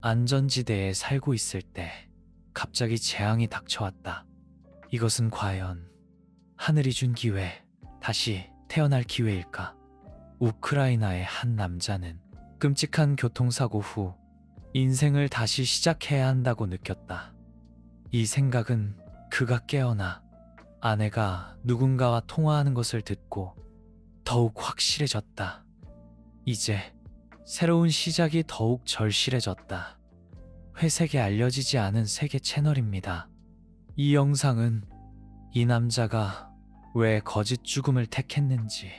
안전지대에 살고 있을 때 갑자기 재앙이 닥쳐왔다. 이것은 과연 하늘이 준 기회, 다시 태어날 기회일까? 우크라이나의 한 남자는 끔찍한 교통사고 후 인생을 다시 시작해야 한다고 느꼈다. 이 생각은 그가 깨어나 아내가 누군가와 통화하는 것을 듣고 더욱 확실해졌다. 이제 새로운 시작이 더욱 절실해졌다. 회색에 알려지지 않은 세계 채널입니다. 이 영상은 이 남자가 왜 거짓 죽음을 택했는지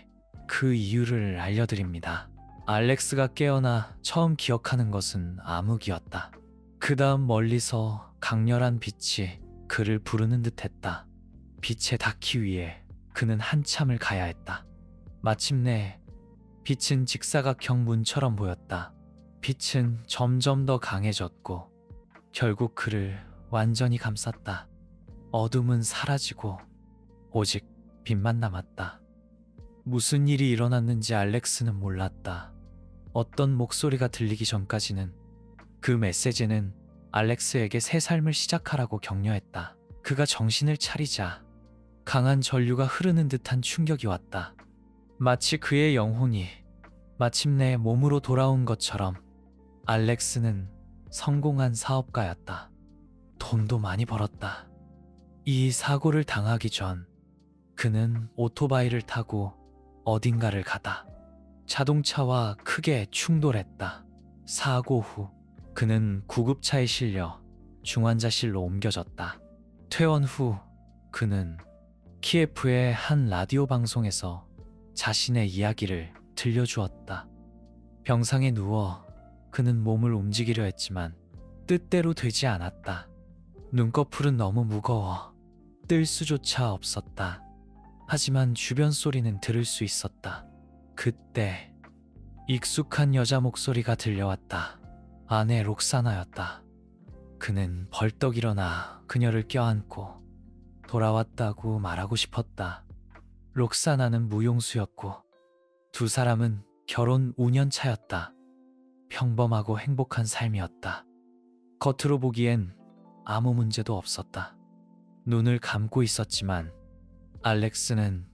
그 이유를 알려드립니다. 알렉스가 깨어나 처음 기억하는 것은 암흑이었다. 그 다음 멀리서 강렬한 빛이 그를 부르는 듯 했다. 빛에 닿기 위해 그는 한참을 가야 했다. 마침내 빛은 직사각형 문처럼 보였다. 빛은 점점 더 강해졌고 결국 그를 완전히 감쌌다. 어둠은 사라지고 오직 빛만 남았다. 무슨 일이 일어났는지 알렉스는 몰랐다. 어떤 목소리가 들리기 전까지는 그 메시지는 알렉스에게 새 삶을 시작하라고 격려했다. 그가 정신을 차리자 강한 전류가 흐르는 듯한 충격이 왔다. 마치 그의 영혼이 마침내 몸으로 돌아온 것처럼. 알렉스는 성공한 사업가였다. 돈도 많이 벌었다. 이 사고를 당하기 전 그는 오토바이를 타고 어딘가를 가다 자동차와 크게 충돌했다. 사고 후 그는 구급차에 실려 중환자실로 옮겨졌다. 퇴원 후 그는 키예프의 한 라디오 방송에서 자신의 이야기를 들려주었다. 병상에 누워 그는 몸을 움직이려 했지만 뜻대로 되지 않았다. 눈꺼풀은 너무 무거워 뜰 수조차 없었다. 하지만 주변 소리는 들을 수 있었다. 그때 익숙한 여자 목소리가 들려왔다. 아내 록사나였다. 그는 벌떡 일어나 그녀를 껴안고 돌아왔다고 말하고 싶었다. 록사나는 무용수였고 두 사람은 결혼 5년 차였다. 평범하고 행복한 삶이었다. 겉으로 보기엔 아무 문제도 없었다. 눈을 감고 있었지만 알렉스는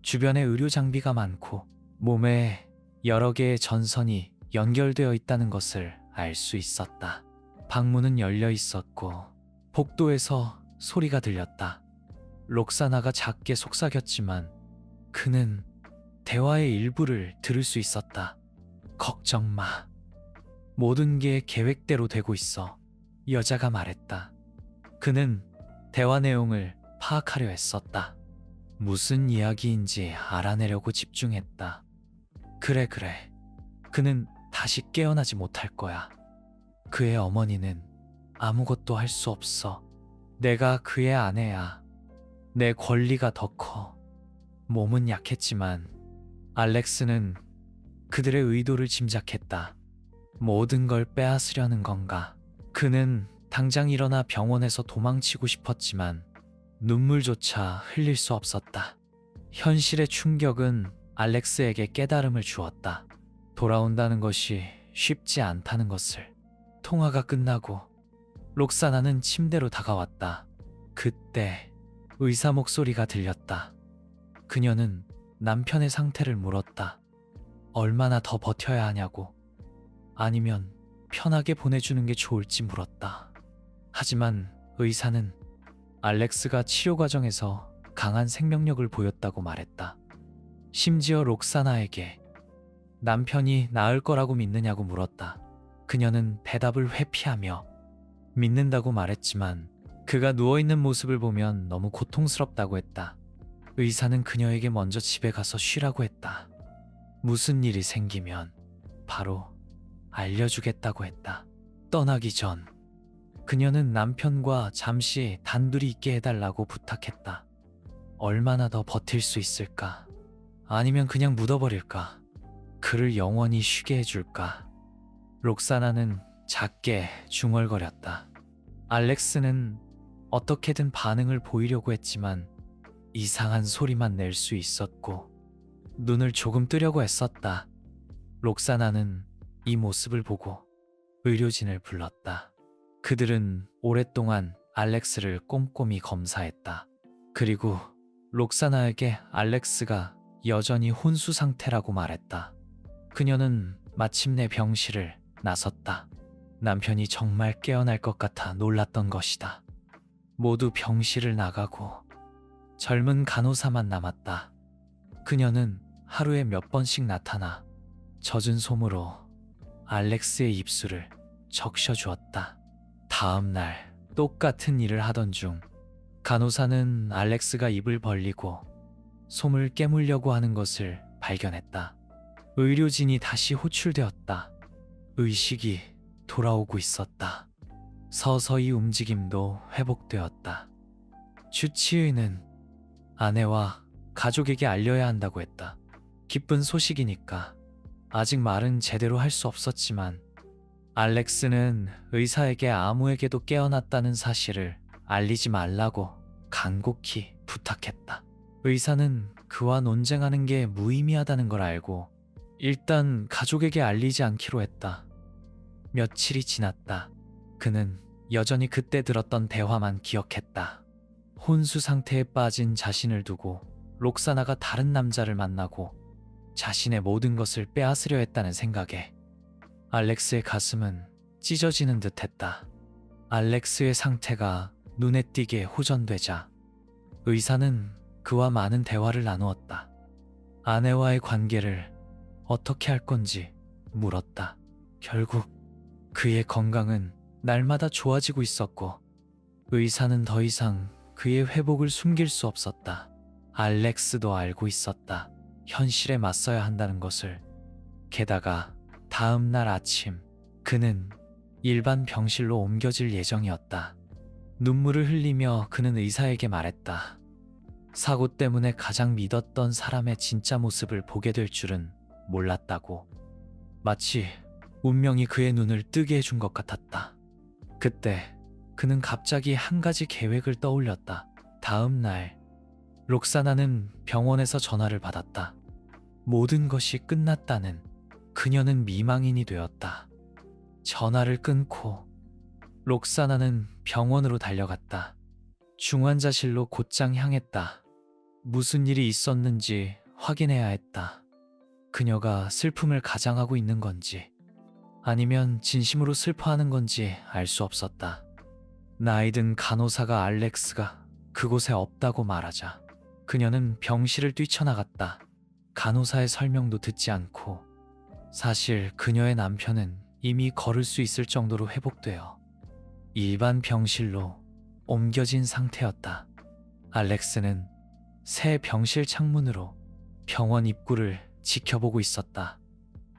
주변에 의료 장비가 많고 몸에 여러 개의 전선이 연결되어 있다는 것을 알 수 있었다. 방문은 열려 있었고 복도에서 소리가 들렸다. 록사나가 작게 속삭였지만 그는 대화의 일부를 들을 수 있었다. 걱정 마. 모든 게 계획대로 되고 있어. 여자가 말했다. 그는 대화 내용을 파악하려 했었다. 무슨 이야기인지 알아내려고 집중했다. 그래. 그는 다시 깨어나지 못할 거야. 그의 어머니는 아무것도 할 수 없어. 내가 그의 아내야. 내 권리가 더 커. 몸은 약했지만 알렉스는 그들의 의도를 짐작했다. 모든 걸 빼앗으려는 건가? 그는 당장 일어나 병원에서 도망치고 싶었지만 눈물조차 흘릴 수 없었다. 현실의 충격은 알렉스에게 깨달음을 주었다. 돌아온다는 것이 쉽지 않다는 것을. 통화가 끝나고 록사나는 침대로 다가왔다. 그때 의사 목소리가 들렸다. 그녀는 남편의 상태를 물었다. 얼마나 더 버텨야 하냐고. 아니면 편하게 보내주는 게 좋을지 물었다. 하지만 의사는 알렉스가 치료 과정에서 강한 생명력을 보였다고 말했다. 심지어 록사나에게 남편이 나을 거라고 믿느냐고 물었다. 그녀는 대답을 회피하며 믿는다고 말했지만 그가 누워있는 모습을 보면 너무 고통스럽다고 했다. 의사는 그녀에게 먼저 집에 가서 쉬라고 했다. 무슨 일이 생기면 바로 알려주겠다고 했다. 떠나기 전 그녀는 남편과 잠시 단둘이 있게 해달라고 부탁했다. 얼마나 더 버틸 수 있을까? 아니면 그냥 묻어버릴까? 그를 영원히 쉬게 해줄까? 록사나는 작게 중얼거렸다. 알렉스는 어떻게든 반응을 보이려고 했지만 이상한 소리만 낼 수 있었고 눈을 조금 뜨려고 했었다. 록사나는 이 모습을 보고 의료진을 불렀다. 그들은 오랫동안 알렉스를 꼼꼼히 검사했다. 그리고 록사나에게 알렉스가 여전히 혼수 상태라고 말했다. 그녀는 마침내 병실을 나섰다. 남편이 정말 깨어날 것 같아 놀랐던 것이다. 모두 병실을 나가고 젊은 간호사만 남았다. 그녀는 하루에 몇 번씩 나타나 젖은 솜으로 알렉스의 입술을 적셔주었다. 다음 날 똑같은 일을 하던 중 간호사는 알렉스가 입을 벌리고 솜을 깨물려고 하는 것을 발견했다. 의료진이 다시 호출되었다. 의식이 돌아오고 있었다. 서서히 움직임도 회복되었다. 주치의는 아내와 가족에게 알려야 한다고 했다. 기쁜 소식이니까. 아직 말은 제대로 할 수 없었지만 알렉스는 의사에게 아무에게도 깨어났다는 사실을 알리지 말라고 간곡히 부탁했다. 의사는 그와 논쟁하는 게 무의미하다는 걸 알고 일단 가족에게 알리지 않기로 했다. 며칠이 지났다. 그는 여전히 그때 들었던 대화만 기억했다. 혼수 상태에 빠진 자신을 두고 록사나가 다른 남자를 만나고 자신의 모든 것을 빼앗으려 했다는 생각에 알렉스의 가슴은 찢어지는 듯했다. 알렉스의 상태가 눈에 띄게 호전되자 의사는 그와 많은 대화를 나누었다. 아내와의 관계를 어떻게 할 건지 물었다. 결국 그의 건강은 날마다 좋아지고 있었고 의사는 더 이상 그의 회복을 숨길 수 없었다. 알렉스도 알고 있었다. 현실에 맞서야 한다는 것을. 게다가 다음 날 아침 그는 일반 병실로 옮겨질 예정이었다. 눈물을 흘리며 그는 의사에게 말했다. 사고 때문에 가장 믿었던 사람의 진짜 모습을 보게 될 줄은 몰랐다고. 마치 운명이 그의 눈을 뜨게 해준 것 같았다. 그때 그는 갑자기 한 가지 계획을 떠올렸다. 다음 날 록사나는 병원에서 전화를 받았다. 모든 것이 끝났다는. 그녀는 미망인이 되었다. 전화를 끊고 록사나는 병원으로 달려갔다. 중환자실로 곧장 향했다. 무슨 일이 있었는지 확인해야 했다. 그녀가 슬픔을 가장하고 있는 건지 아니면 진심으로 슬퍼하는 건지 알 수 없었다. 나이든 간호사가 알렉스가 그곳에 없다고 말하자 그녀는 병실을 뛰쳐나갔다. 간호사의 설명도 듣지 않고. 사실 그녀의 남편은 이미 걸을 수 있을 정도로 회복되어 일반 병실로 옮겨진 상태였다. 알렉스는 새 병실 창문으로 병원 입구를 지켜보고 있었다.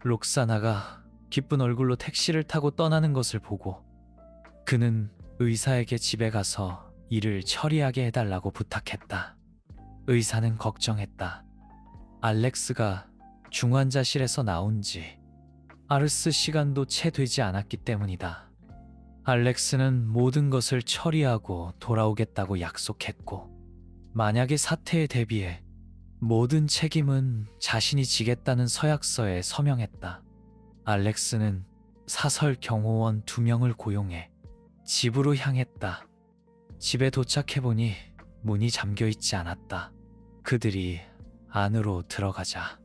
록사나가 기쁜 얼굴로 택시를 타고 떠나는 것을 보고 그는 의사에게 집에 가서 일을 처리하게 해달라고 부탁했다. 의사는 걱정했다. 알렉스가 중환자실에서 나온 지 아르스 시간도 채 되지 않았기 때문이다. 알렉스는 모든 것을 처리하고 돌아오겠다고 약속했고 만약의 사태에 대비해 모든 책임은 자신이 지겠다는 서약서에 서명했다. 알렉스는 사설 경호원 2명을 고용해 집으로 향했다. 집에 도착해보니 문이 잠겨있지 않았다. 그들이 안으로 들어가자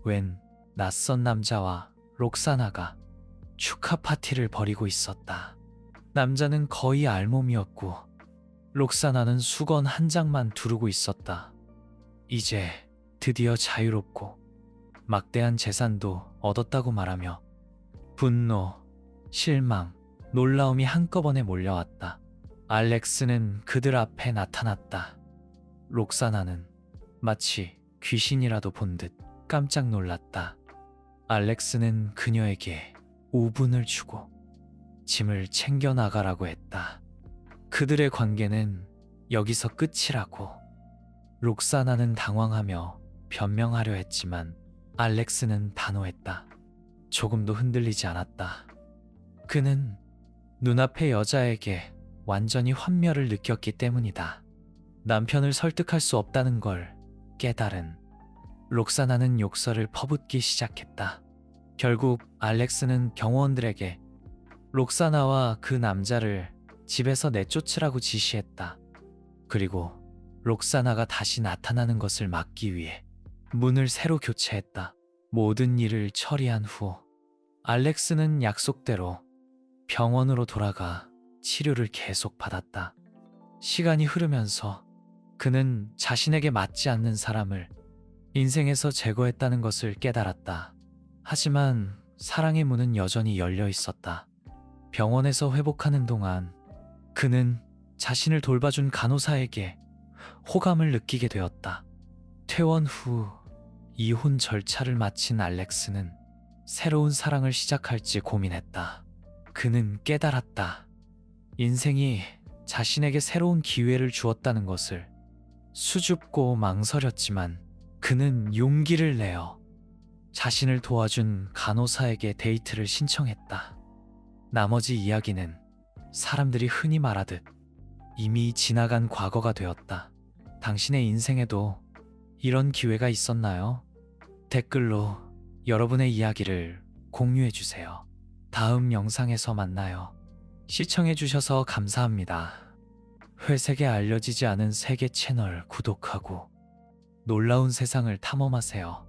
웬 낯선 남자와 록사나가 축하 파티를 벌이고 있었다. 남자는 거의 알몸이었고 록사나는 수건 한 장만 두르고 있었다. 이제 드디어 자유롭고 막대한 재산도 얻었다고 말하며 분노, 실망, 놀라움이 한꺼번에 몰려왔다. 알렉스는 그들 앞에 나타났다. 록사나는 마치 귀신이라도 본 듯 깜짝 놀랐다. 알렉스는 그녀에게 5분을 주고 짐을 챙겨 나가라고 했다. 그들의 관계는 여기서 끝이라고. 록사나는 당황하며 변명하려 했지만 알렉스는 단호했다. 조금도 흔들리지 않았다. 그는 눈앞의 여자에게 완전히 환멸을 느꼈기 때문이다. 남편을 설득할 수 없다는 걸 깨달은 록사나는 욕설을 퍼붓기 시작했다. 결국 알렉스는 경호원들에게 록사나와 그 남자를 집에서 내쫓으라고 지시했다. 그리고 록사나가 다시 나타나는 것을 막기 위해 문을 새로 교체했다. 모든 일을 처리한 후 알렉스는 약속대로 병원으로 돌아가 치료를 계속 받았다. 시간이 흐르면서 그는 자신에게 맞지 않는 사람을 인생에서 제거했다는 것을 깨달았다. 하지만 사랑의 문은 여전히 열려 있었다. 병원에서 회복하는 동안 그는 자신을 돌봐준 간호사에게 호감을 느끼게 되었다. 퇴원 후 이혼 절차를 마친 알렉스는 새로운 사랑을 시작할지 고민했다. 그는 깨달았다. 인생이 자신에게 새로운 기회를 주었다는 것을. 수줍고 망설였지만 그는 용기를 내어 자신을 도와준 간호사에게 데이트를 신청했다. 나머지 이야기는 사람들이 흔히 말하듯 이미 지나간 과거가 되었다. 당신의 인생에도 이런 기회가 있었나요? 댓글로 여러분의 이야기를 공유해주세요. 다음 영상에서 만나요. 시청해주셔서 감사합니다. 회색에 알려지지 않은 세계 채널 구독하고 놀라운 세상을 탐험하세요.